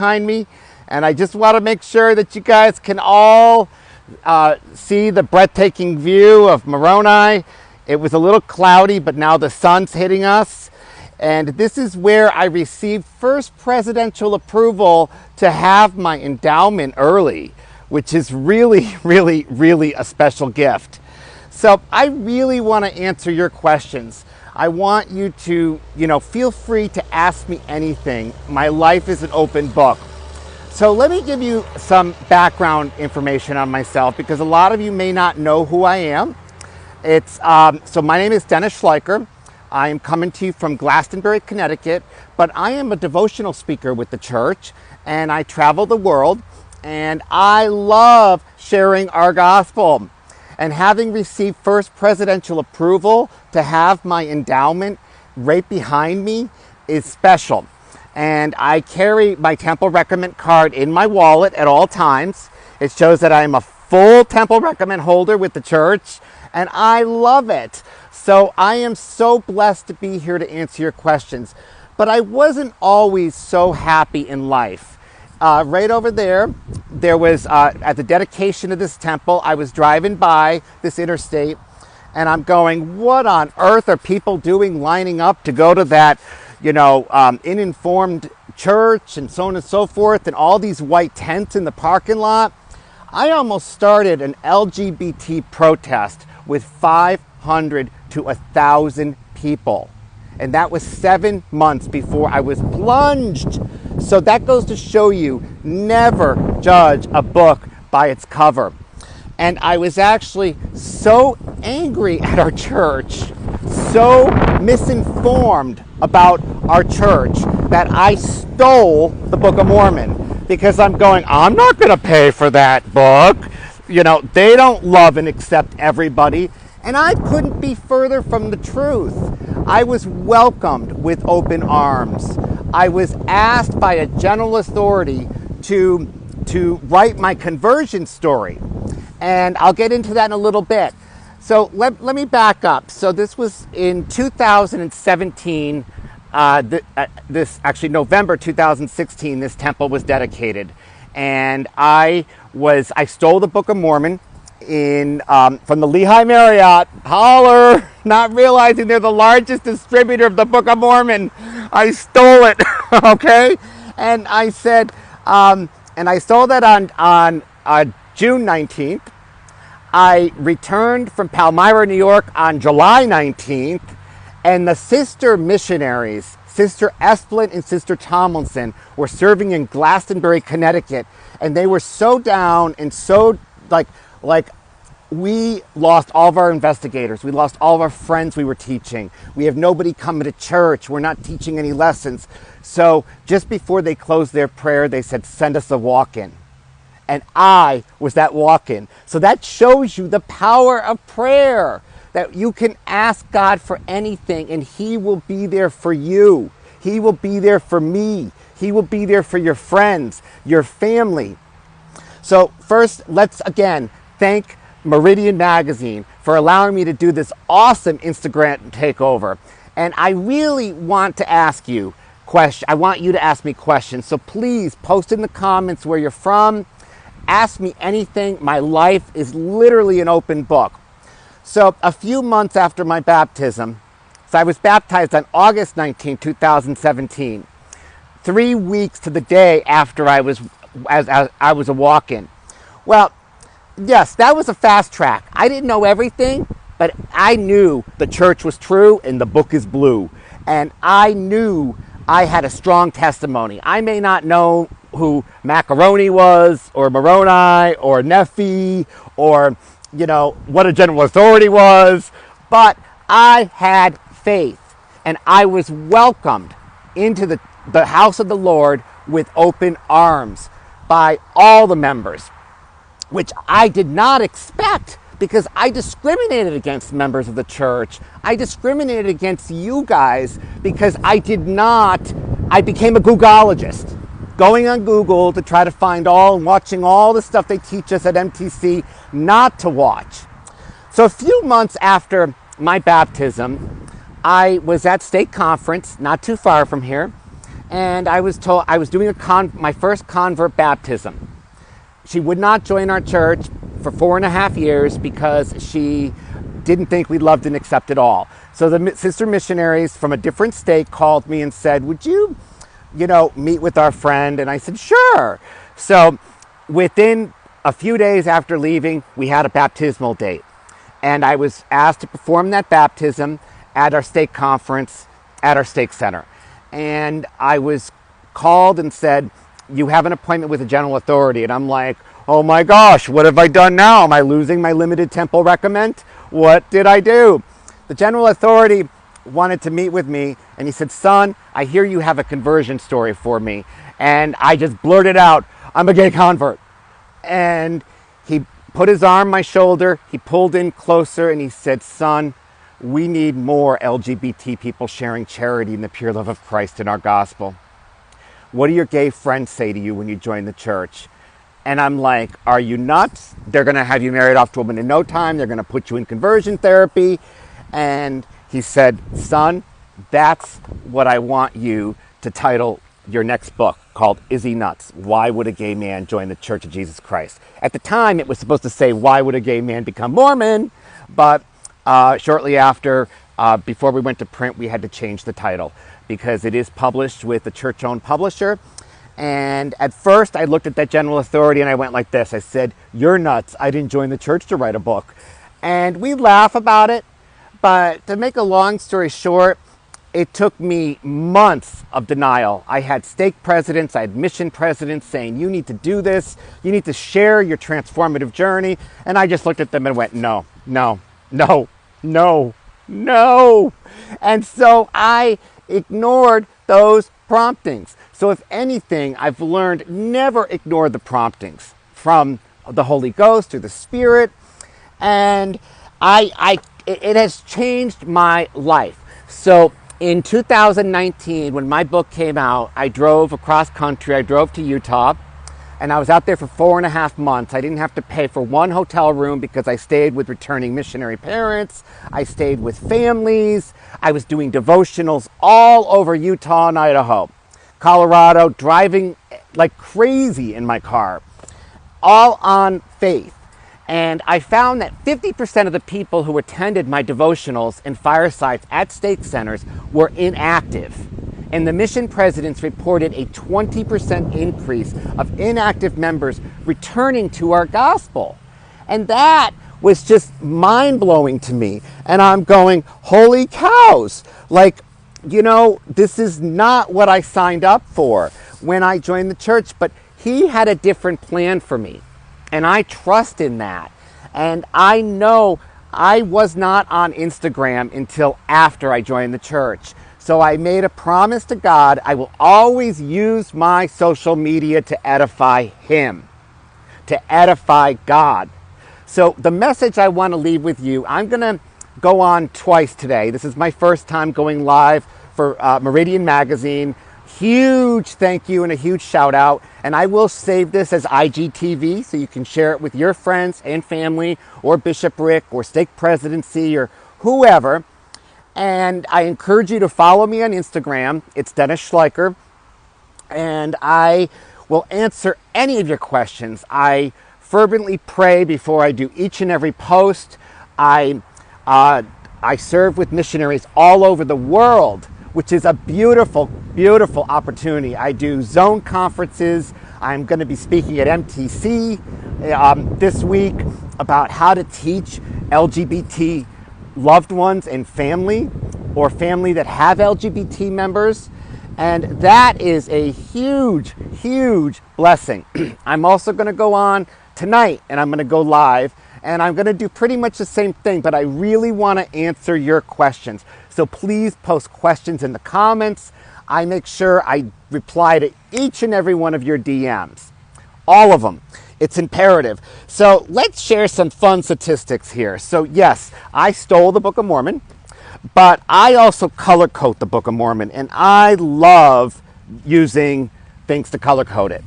behind me, and I just want to make sure that you guys can all see the breathtaking view of Moroni. It was a little cloudy, but now the sun's hitting us. And this is where I received first presidential approval to have my endowment early, which is really, really, really a special gift. So I really want to answer your questions. I want you to, feel free to ask me anything. My life is an open book. So let me give you some background information on myself, because a lot of you may not know who I am. So my name is Dennis Schleicher. I am coming to you from Glastonbury, Connecticut, but I am a devotional speaker with the church, and I travel the world, and I love sharing our gospel. And having received first presidential approval to have my endowment right behind me is special. And I carry my Temple Recommend card in my wallet at all times. It shows that I am a full Temple Recommend holder with the church, and I love it. So I am so blessed to be here to answer your questions. But I wasn't always so happy in life. Right over there was, at the dedication of this temple, I was driving by this interstate, and I'm going, what on earth are people doing lining up to go to that, uninformed church and so on and so forth, and all these white tents in the parking lot? I almost started an LGBT protest with 500 to 1,000 people. And that was 7 months before I was plunged. So that goes to show you, never judge a book by its cover. And I was actually so angry at our church, so misinformed about our church, that I stole the Book of Mormon, because I'm going, I'm not going to pay for that book. They don't love and accept everybody. And I couldn't be further from the truth. I was welcomed with open arms. I was asked by a general authority to write my conversion story. And I'll get into that in a little bit. So let me back up. So this was in 2017, November 2016, this temple was dedicated. And I stole the Book of Mormon from the Lehigh Marriott, holler, not realizing they're the largest distributor of the Book of Mormon. I stole it, okay? And I said, and I stole that on June 19th. I returned from Palmyra, New York on July 19th, and the sister missionaries, Sister Esplin and Sister Tomlinson, were serving in Glastonbury, Connecticut, and they were so down and so like we lost all of our investigators. We lost all of our friends we were teaching. We have nobody coming to church. We're not teaching any lessons. So just before they closed their prayer, they said, send us a walk-in. And I was that walk-in. So that shows you the power of prayer, that you can ask God for anything and He will be there for you. He will be there for me. He will be there for your friends, your family. So first, let's again thank Meridian Magazine for allowing me to do this awesome Instagram takeover. And I really want to ask you questions. I want you to ask me questions. So please post in the comments where you're from. Ask me anything. My life is literally an open book. So a few months after my baptism, so I was baptized on August 19, 2017, 3 weeks to the day after I was a walk-in. Well, yes, that was a fast track. I didn't know everything, but I knew the church was true and the book is blue. And I knew I had a strong testimony. I may not know who Macaroni was, or Moroni, or Nephi, or, what a general authority was, but I had faith. And I was welcomed into the house of the Lord with open arms by all the members, which I did not expect, because I discriminated against members of the church. I discriminated against you guys because I became a Googologist, going on Google to try to find watching all the stuff they teach us at MTC not to watch. So a few months after my baptism, I was at state conference, not too far from here, and I was told I was doing my first convert baptism. She would not join our church for 4.5 years because she didn't think we loved and accepted all. So the sister missionaries from a different state called me and said, would you, meet with our friend? And I said, sure. So within a few days after leaving, we had a baptismal date. And I was asked to perform that baptism at our stake conference at our stake center. And I was called and said, you have an appointment with the general authority. And I'm like, oh my gosh, what have I done now? Am I losing my limited temple recommend? What did I do? The general authority wanted to meet with me, and he said, son, I hear you have a conversion story for me. And I just blurted out, I'm a gay convert. And he put his arm on my shoulder, he pulled in closer, and he said, son, we need more LGBT people sharing charity and the pure love of Christ in our gospel. What do your gay friends say to you when you join the church? And I'm like, are you nuts? They're going to have you married off to a woman in no time. They're going to put you in conversion therapy. And he said, son, that's what I want you to title your next book, called Is He Nuts? Why Would a Gay Man Join the Church of Jesus Christ? At the time, it was supposed to say, why would a gay man become Mormon? But shortly after, before we went to print, we had to change the title because it is published with a church-owned publisher. And at first, I looked at that general authority and I went like this. I said, you're nuts. I didn't join the church to write a book. And we laugh about it. But to make a long story short, it took me months of denial. I had stake presidents, I had mission presidents saying, you need to do this. You need to share your transformative journey. And I just looked at them and went, no, no, no, no, no. And so I ignored those promptings. So if anything, I've learned never ignore the promptings from the Holy Ghost or the Spirit. And it has changed my life. So in 2019, when my book came out, I drove across country. I drove to Utah, and I was out there for 4.5 months. I didn't have to pay for one hotel room because I stayed with returning missionary parents. I stayed with families. I was doing devotionals all over Utah and Idaho, Colorado, driving like crazy in my car, all on faith. And I found that 50% of the people who attended my devotionals and firesides at stake centers were inactive. And the mission presidents reported a 20% increase of inactive members returning to our gospel. And that was just mind-blowing to me. And I'm going, holy cows, this is not what I signed up for when I joined the church, but he had a different plan for me. And I trust in that. And I know I was not on Instagram until after I joined the church. So I made a promise to God, I will always use my social media to edify Him, to edify God. So the message I want to leave with you, I'm going to go on twice today. This is my first time going live for Meridian Magazine. Huge thank you and a huge shout out. And I will save this as IGTV so you can share it with your friends and family or Bishop Rick or Stake Presidency or whoever. And I encourage you to follow me on Instagram. It's Dennis Schleicher. And I will answer any of your questions. I fervently pray before I do each and every post. I serve with missionaries all over the world, which is a beautiful, beautiful opportunity. I do zone conferences. I'm going to be speaking at MTC this week about how to teach LGBT loved ones and family, or family that have LGBT members. And that is a huge, huge blessing. I'm also going to go on tonight and I'm going to go live. And I'm going to do pretty much the same thing, but I really want to answer your questions. So please post questions in the comments. I make sure I reply to each and every one of your DMs. All of them. It's imperative. So let's share some fun statistics here. So yes, I stole the Book of Mormon, but I also color code the Book of Mormon, and I love using things to color code it.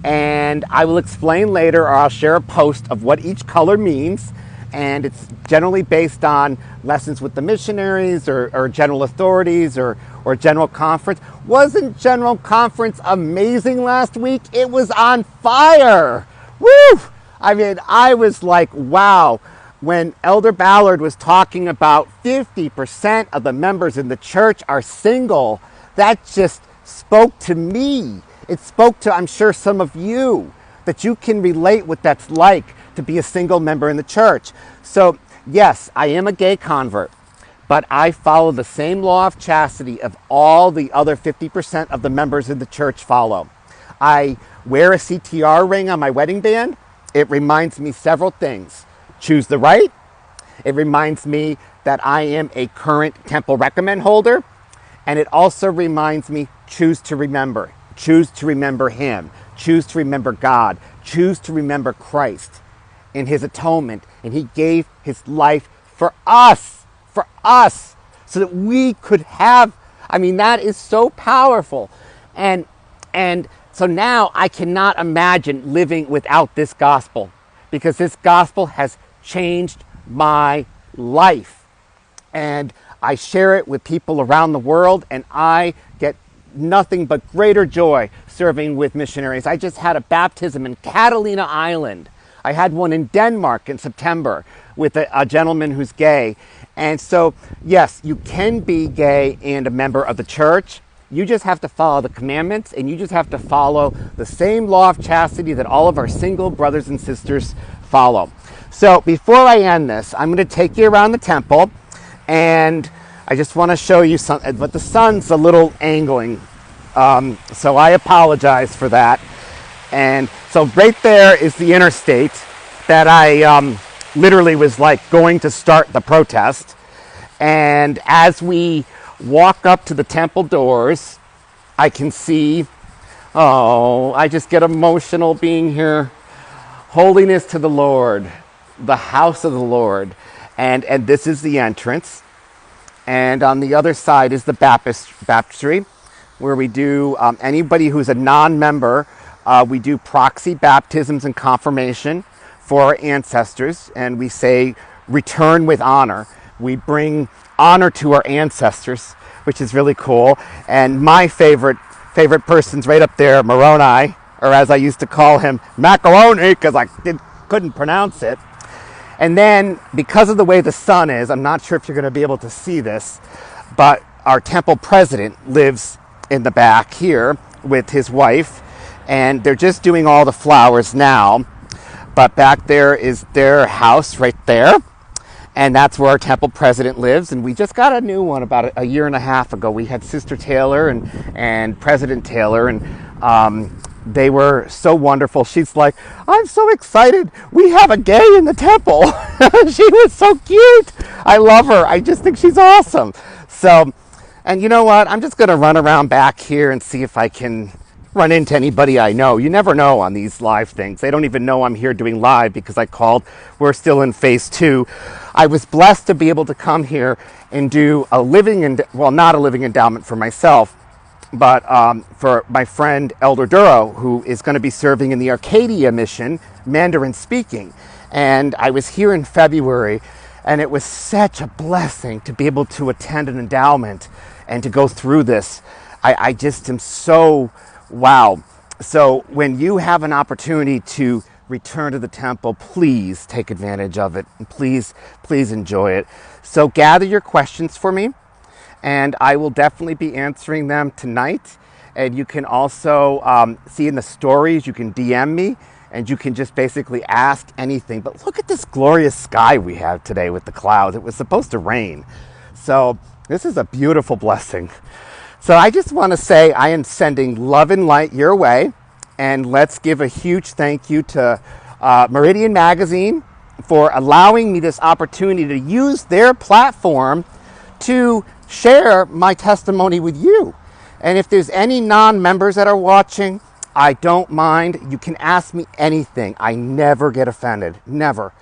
And I will explain later, or I'll share a post of what each color means. And it's generally based on lessons with the missionaries or general authorities or or General Conference. Wasn't General Conference amazing last week? It was on fire. Woo! I mean, I was like, wow. When Elder Ballard was talking about 50% of the members in the church are single, that just spoke to me. It spoke to, I'm sure, some of you, that you can relate what that's like to be a single member in the church. So, yes, I am a gay convert, but I follow the same law of chastity of all the other 50% of the members in the church follow. I wear a CTR ring on my wedding band. It reminds me several things. Choose the right. It reminds me that I am a current temple recommend holder. And it also reminds me, choose to remember. Choose to remember him. Choose to remember God. Choose to remember Christ in his atonement. And he gave his life for us, so that we could have, I mean, that is so powerful. And so now I cannot imagine living without this gospel, because this gospel has changed my life. And I share it with people around the world, and I get nothing but greater joy serving with missionaries. I just had a baptism in Catalina Island. I had one in Denmark in September with a gentleman who's gay. And so, yes, you can be gay and a member of the church. You just have to follow the commandments, and you just have to follow the same law of chastity that all of our single brothers and sisters follow. So before I end this, I'm going to take you around the temple, and I just want to show you something, but the sun's a little angling, so I apologize for that. And so right there is the interstate that I literally was like going to start the protest. And as we walk up to the temple doors, I can see, oh, I just get emotional being here. Holiness to the Lord, the house of the Lord. And this is the entrance. And on the other side is the baptistry, where we do, anybody who's a non-member, we do proxy baptisms and confirmation for our ancestors. And we say, return with honor. We bring honor to our ancestors, which is really cool. And my favorite person's right up there, Moroni, or as I used to call him, macaroni, because I couldn't pronounce it. And then, because of the way the sun is, I'm not sure if you're going to be able to see this, but our temple president lives in the back here with his wife, and they're just doing all the flowers now. But back there is their house right there, and that's where our temple president lives. And we just got a new one about a year and a half ago. We had Sister Taylor and President Taylor, and they were so wonderful. She's like, I'm so excited. We have a gay in the temple. She was so cute. I love her. I just think she's awesome. So, and you know what? I'm just going to run around back here and see if I can run into anybody I know. You never know on these live things. They don't even know I'm here doing live because I called. We're still in phase 2. I was blessed to be able to come here and do a not a living endowment for myself, but for my friend Elder Duro, who is going to be serving in the Arcadia mission, Mandarin speaking. And I was here in February, and it was such a blessing to be able to attend an endowment and to go through this. I just am so, wow. So when you have an opportunity to return to the temple, please take advantage of it. And please enjoy it. So gather your questions for me, and I will definitely be answering them tonight. And you can also see in the stories, you can DM me, and you can just basically ask anything. But look at this glorious sky we have today with the clouds. It was supposed to rain. So this is a beautiful blessing. So I just want to say I am sending love and light your way. And let's give a huge thank you to Meridian Magazine for allowing me this opportunity to use their platform to share my testimony with you. And if there's any non-members that are watching, I don't mind. You can ask me anything. I never get offended. Never.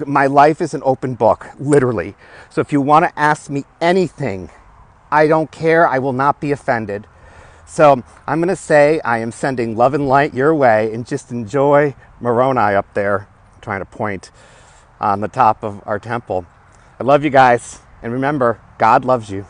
My life is an open book, literally. So if you want to ask me anything, I don't care. I will not be offended. So I'm going to say I am sending love and light your way, and just enjoy Moroni up there, trying to point on the top of our temple. I love you guys. And remember, God loves you.